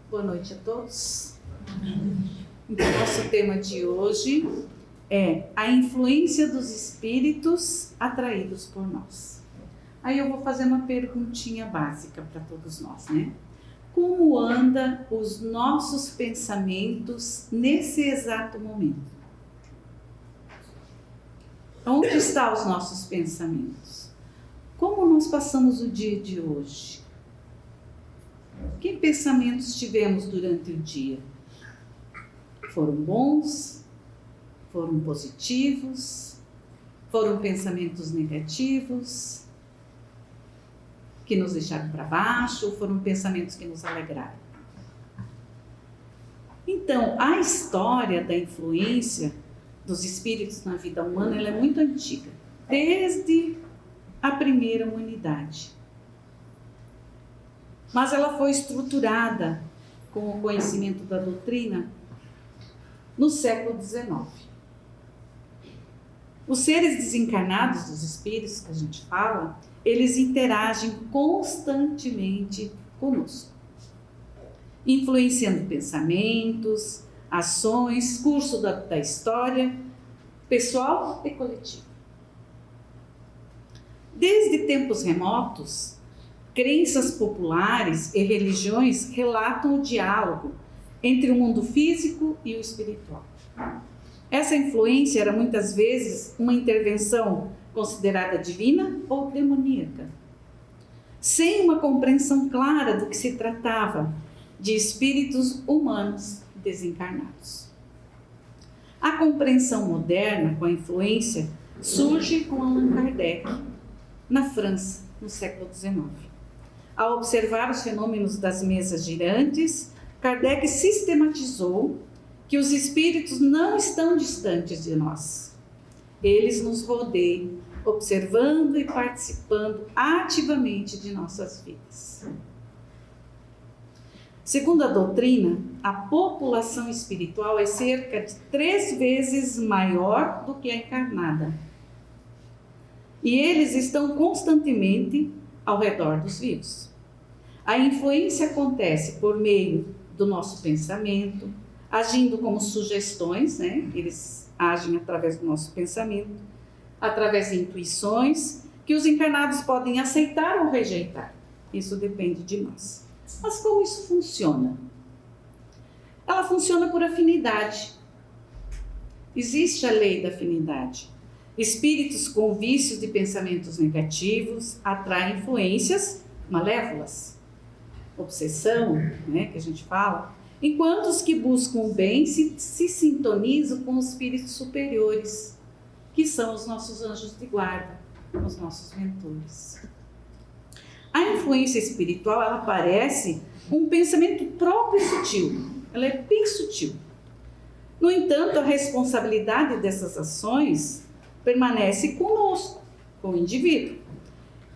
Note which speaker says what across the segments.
Speaker 1: Boa noite a todos. Então, nosso tema de hoje é a influência dos espíritos atraídos por nós. Aí eu vou fazer uma perguntinha básica para todos nós, né? Como andam os nossos pensamentos nesse exato momento? Onde estão os nossos pensamentos? Como nós passamos o dia de hoje? Que pensamentos tivemos durante o dia? Foram bons? Foram positivos? Foram pensamentos negativos? Que nos deixaram para baixo? Ou foram pensamentos que nos alegraram? Então, a história da influência dos espíritos na vida humana, ela é muito antiga. Desde a primeira humanidade. Mas ela foi estruturada com o conhecimento da doutrina no século XIX. Os seres desencarnados dos espíritos que a gente fala, eles interagem constantemente conosco, influenciando pensamentos, ações, curso da história, pessoal e coletivo. Desde tempos remotos, crenças populares e religiões relatam o diálogo entre o mundo físico e o espiritual. Essa influência era muitas vezes uma intervenção considerada divina ou demoníaca, sem uma compreensão clara do que se tratava de espíritos humanos desencarnados. A compreensão moderna com a influência surge com Allan Kardec, na França, no século XIX. Ao observar os fenômenos das mesas girantes, Kardec sistematizou que os espíritos não estão distantes de nós. Eles nos rodeiam, observando e participando ativamente de nossas vidas. Segundo a doutrina, a população espiritual é cerca de 3 vezes maior do que a encarnada. E eles estão constantemente ao redor dos vivos. A influência acontece por meio do nosso pensamento, agindo como sugestões, né? Eles agem através do nosso pensamento, através de intuições, que os encarnados podem aceitar ou rejeitar. Isso depende de nós. Mas como isso funciona? Ela funciona por afinidade. Existe a lei da afinidade. Espíritos com vícios de pensamentos negativos atraem influências malévolas, obsessão, né, que a gente fala, enquanto os que buscam o bem se sintonizam com os espíritos superiores, que são os nossos anjos de guarda, os nossos mentores. A influência espiritual, ela parece um pensamento próprio e sutil, ela é bem sutil. No entanto, a responsabilidade dessas ações permanece conosco, com o indivíduo,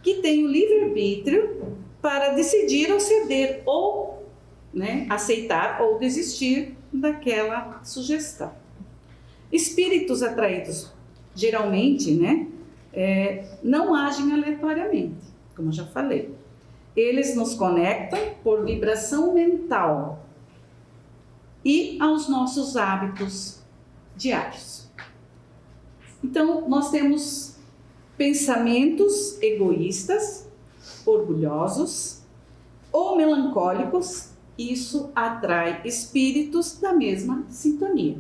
Speaker 1: que tem o livre-arbítrio para decidir ou ceder, ou aceitar ou desistir daquela sugestão. Espíritos atraídos, geralmente, não agem aleatoriamente, como eu já falei. Eles nos conectam por vibração mental e aos nossos hábitos diários. Então, nós temos pensamentos egoístas, orgulhosos ou melancólicos. Isso atrai espíritos da mesma sintonia.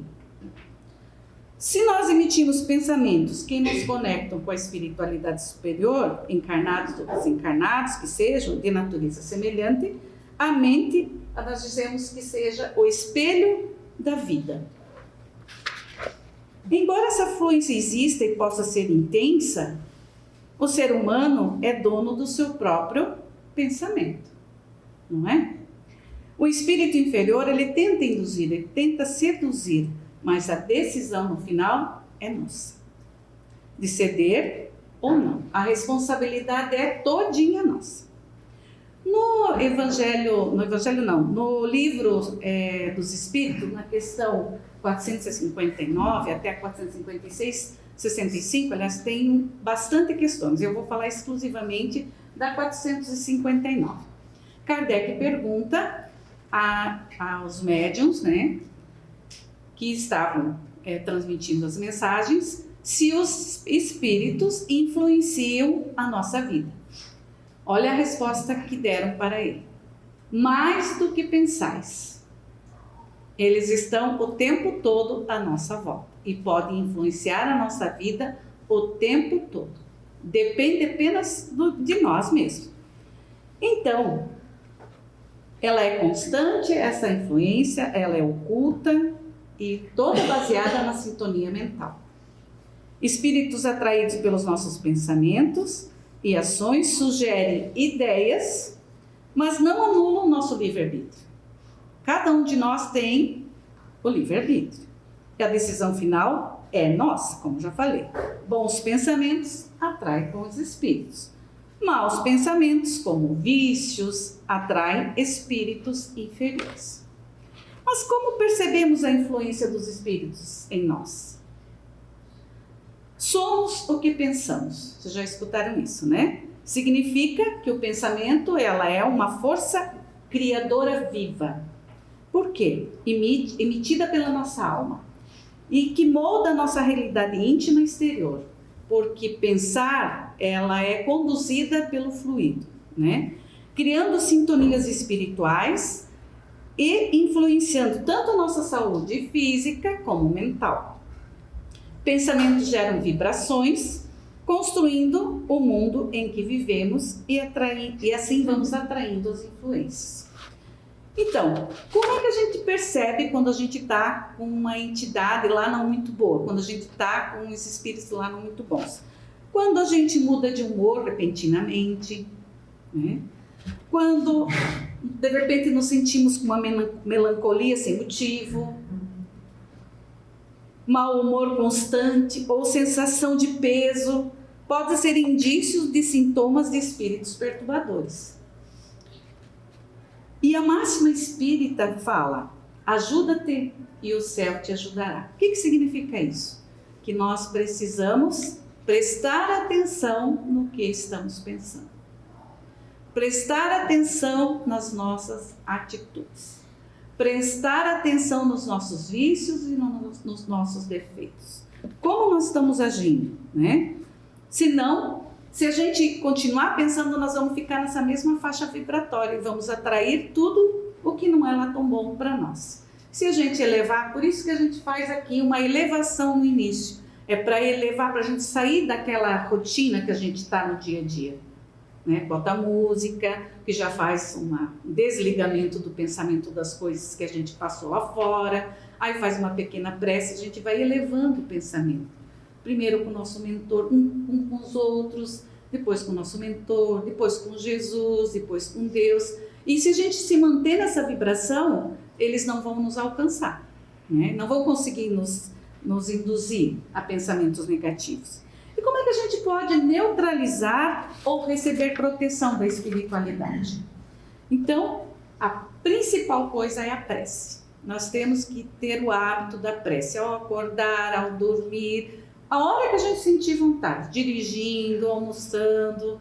Speaker 1: Se nós emitimos pensamentos que nos conectam com a espiritualidade superior, encarnados ou desencarnados, que sejam de natureza semelhante, a mente, nós dizemos que seja o espelho da vida. Embora essa fluência exista e possa ser intensa, o ser humano é dono do seu próprio pensamento, não é? O espírito inferior, ele tenta induzir, ele tenta seduzir, mas a decisão no final é nossa, de ceder ou não. A responsabilidade é todinha nossa. No livro dos Espíritos, na questão 459 até 456, 65, aliás, tem bastante questões. Eu vou falar exclusivamente da 459. Kardec pergunta aos médiuns, né, que estavam transmitindo as mensagens, se os espíritos influenciam a nossa vida. Olha a resposta que deram para ele. Mais do que pensais. Eles estão o tempo todo à nossa volta e podem influenciar a nossa vida o tempo todo. Depende apenas de nós mesmos. Então, ela é constante, essa influência, ela é oculta e toda baseada na sintonia mental. Espíritos atraídos pelos nossos pensamentos e ações sugerem ideias, mas não anulam o nosso livre-arbítrio. Cada um de nós tem o livre-arbítrio. E a decisão final é nossa, como já falei. Bons pensamentos atraem bons espíritos. Maus pensamentos, como vícios, atraem espíritos inferiores. Mas como percebemos a influência dos espíritos em nós? Somos o que pensamos. Vocês já escutaram isso, né? Significa que o pensamento, ela é uma força criadora viva. Por quê? Emitida pela nossa alma. E que molda a nossa realidade íntima e exterior. Porque pensar, ela é conduzida pelo fluido, né? Criando sintonias espirituais e influenciando tanto a nossa saúde física como mental. Pensamentos geram vibrações, construindo o mundo em que vivemos e assim vamos atraindo as influências. Então, como é que a gente percebe quando a gente está com uma entidade lá não muito boa, quando a gente está com esses espíritos lá não muito bons? Quando a gente muda de humor repentinamente, né? Quando de repente nos sentimos com uma melancolia sem motivo, mau humor constante ou sensação de peso, pode ser indícios de sintomas de espíritos perturbadores. E a máxima espírita fala, ajuda-te e o céu te ajudará. O que significa isso? Que nós precisamos prestar atenção no que estamos pensando. Prestar atenção nas nossas atitudes. Prestar atenção nos nossos vícios e nos nossos defeitos. Como nós estamos agindo, né? Senão, se a gente continuar pensando, nós vamos ficar nessa mesma faixa vibratória e vamos atrair tudo o que não é lá tão bom para nós. Se a gente elevar, por isso que a gente faz aqui uma elevação no início, é para elevar, para a gente sair daquela rotina que a gente está no dia a dia. Né? Bota música, que já faz um desligamento do pensamento das coisas que a gente passou lá fora, aí faz uma pequena prece, a gente vai elevando o pensamento. Primeiro com o nosso mentor, um com os outros, depois com o nosso mentor, depois com Jesus, depois com Deus. E se a gente se manter nessa vibração, eles não vão nos alcançar, né? Não vão conseguir nos induzir a pensamentos negativos. E como é que a gente pode neutralizar ou receber proteção da espiritualidade? Então, a principal coisa é a prece. Nós temos que ter o hábito da prece, ao acordar, ao dormir, a hora que a gente sentir vontade, dirigindo, almoçando,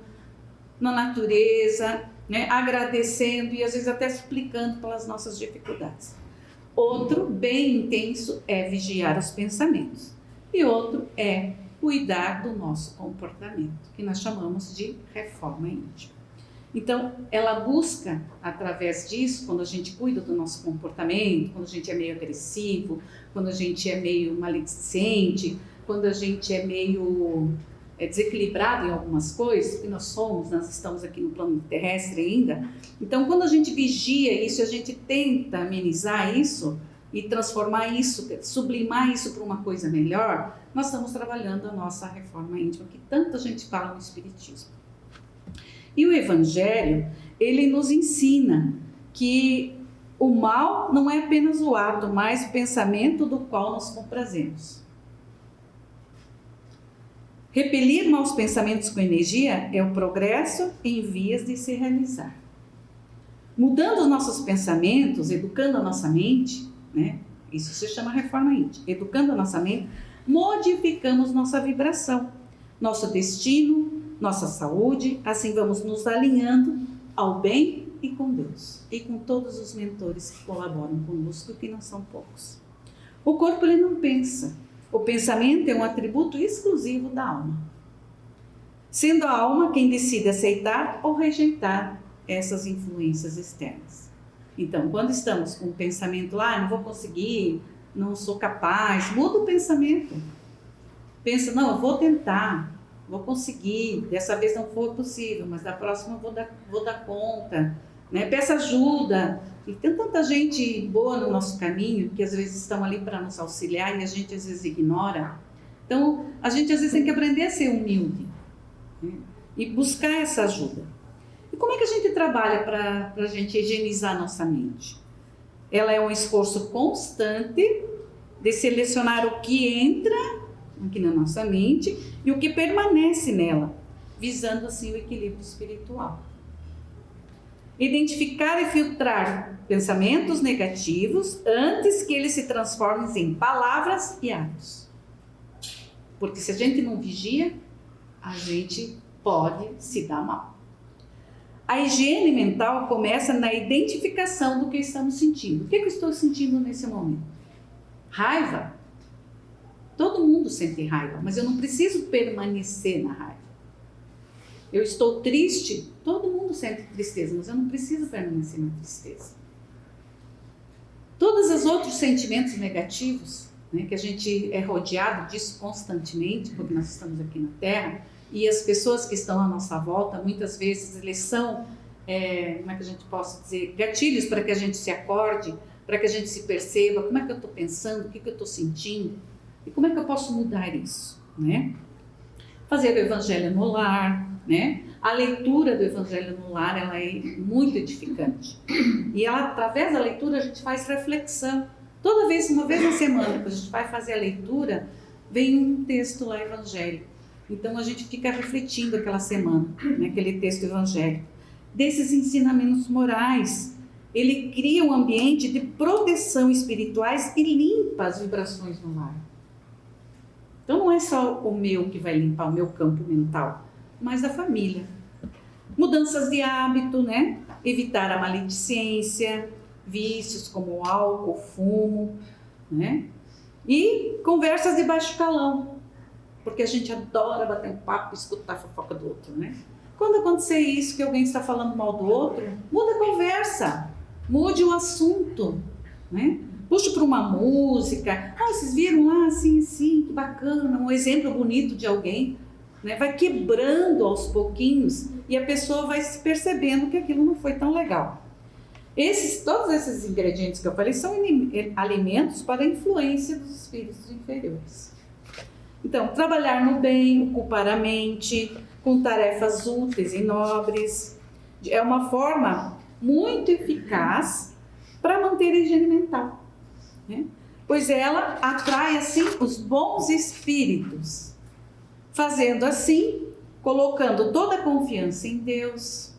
Speaker 1: na natureza, né, agradecendo e às vezes até suplicando pelas nossas dificuldades. Outro, bem intenso, é vigiar os pensamentos. E outro é cuidar do nosso comportamento, que nós chamamos de reforma íntima. Então, ela busca, através disso, quando a gente cuida do nosso comportamento, quando a gente é meio agressivo, quando a gente é meio maledicente, quando a gente é meio desequilibrado em algumas coisas, que nós estamos aqui no plano terrestre ainda. Então, quando a gente vigia isso, a gente tenta amenizar isso e transformar isso, sublimar isso para uma coisa melhor, nós estamos trabalhando a nossa reforma íntima, que tanta gente fala no Espiritismo. E o Evangelho, ele nos ensina que o mal não é apenas o ato, mas o pensamento do qual nos comprazemos. Repelir maus pensamentos com energia é o progresso em vias de se realizar. Mudando os nossos pensamentos, educando a nossa mente, né? Isso se chama reforma íntima. Educando a nossa mente, modificamos nossa vibração, nosso destino, nossa saúde, assim vamos nos alinhando ao bem e com Deus, e com todos os mentores que colaboram conosco, que não são poucos. O corpo ele não pensa. O pensamento é um atributo exclusivo da alma, sendo a alma quem decide aceitar ou rejeitar essas influências externas. Então, quando estamos com o pensamento lá, não vou conseguir, não sou capaz, muda o pensamento. Pensa, não, eu vou tentar, vou conseguir, dessa vez não foi possível, mas da próxima eu vou dar conta, né? Peça ajuda. E tem tanta gente boa no nosso caminho, que às vezes estão ali para nos auxiliar e a gente às vezes ignora. Então, a gente às vezes tem que aprender a ser humilde, né? E buscar essa ajuda. E como é que a gente trabalha para a gente higienizar a nossa mente? Ela é um esforço constante de selecionar o que entra aqui na nossa mente e o que permanece nela, visando assim o equilíbrio espiritual. Identificar e filtrar pensamentos negativos antes que eles se transformem em palavras e atos. Porque se a gente não vigia, a gente pode se dar mal. A higiene mental começa na identificação do que estamos sentindo. O que eu estou sentindo nesse momento? Raiva? Todo mundo sente raiva, mas eu não preciso permanecer na raiva. Eu estou triste? Todo mundo sente tristeza, mas eu não preciso permanecer na tristeza. Todos os outros sentimentos negativos, né, que a gente é rodeado disso constantemente, porque nós estamos aqui na Terra, e as pessoas que estão à nossa volta, muitas vezes eles são, como é que a gente pode dizer, gatilhos para que a gente se acorde, para que a gente se perceba, como é que eu estou pensando, o que eu estou sentindo, e como é que eu posso mudar isso, né? Fazer o Evangelho no lar, né? A leitura do Evangelho no lar, ela é muito edificante. E ela, através da leitura a gente faz reflexão. Toda vez, uma vez na semana, quando a gente vai fazer a leitura, vem um texto lá evangélico. Então a gente fica refletindo aquela semana, né, aquele texto evangélico. Desses ensinamentos morais, ele cria um ambiente de proteção espirituais e limpa as vibrações no lar. Então não é só o meu que vai limpar o meu campo mental, mas da família. Mudanças de hábito, né? Evitar a maledicência, vícios como álcool, fumo, né? E conversas de baixo calão, porque a gente adora bater um papo e escutar a fofoca do outro, né? Quando acontecer isso, que alguém está falando mal do outro, muda a conversa, mude o assunto, né? Puxe para uma música, vocês viram lá, assim, que bacana, um exemplo bonito de alguém, né? Vai quebrando aos pouquinhos e a pessoa vai se percebendo que aquilo não foi tão legal. Todos esses ingredientes que eu falei são alimentos para a influência dos espíritos inferiores. Então, trabalhar no bem, ocupar a mente com tarefas úteis e nobres é uma forma muito eficaz para manter a higiene mental, né? Pois ela atrai assim os bons espíritos, fazendo assim, colocando toda a confiança em Deus,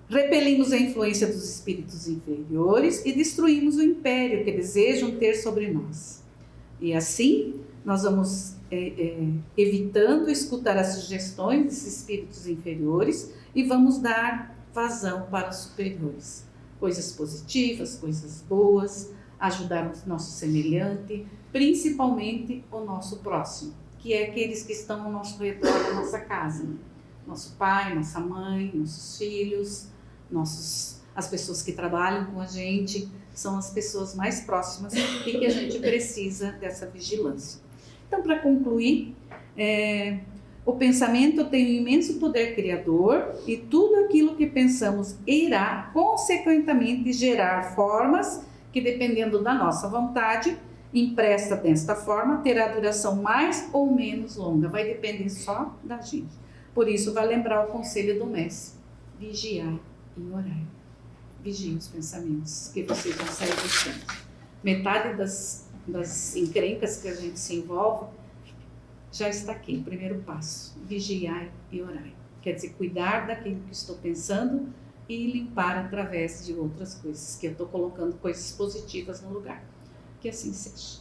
Speaker 1: repelimos a influência dos espíritos inferiores e destruímos o império que desejam ter sobre nós. E assim, nós vamos evitando escutar as sugestões desses espíritos inferiores e vamos dar vazão para os superiores. Coisas positivas, coisas boas, ajudar o nosso semelhante, principalmente o nosso próximo, que é aqueles que estão ao nosso redor da nossa casa. Nosso pai, nossa mãe, nossos filhos, as pessoas que trabalham com a gente, são as pessoas mais próximas e que a gente precisa dessa vigilância. Então, para concluir, o pensamento tem um imenso poder criador e tudo aquilo que pensamos irá, consequentemente, gerar formas que, dependendo da nossa vontade, impressa desta forma, terá duração mais ou menos longa. Vai depender só da gente. Por isso, vai lembrar o conselho do mestre: vigiai e orai. Vigie os pensamentos que vocês vão sair bastante. Metade das encrencas que a gente se envolve já está aqui, o primeiro passo: vigiai e orai. Quer dizer, cuidar daquilo que estou pensando e limpar através de outras coisas, que eu estou colocando coisas positivas no lugar. Que assim seja.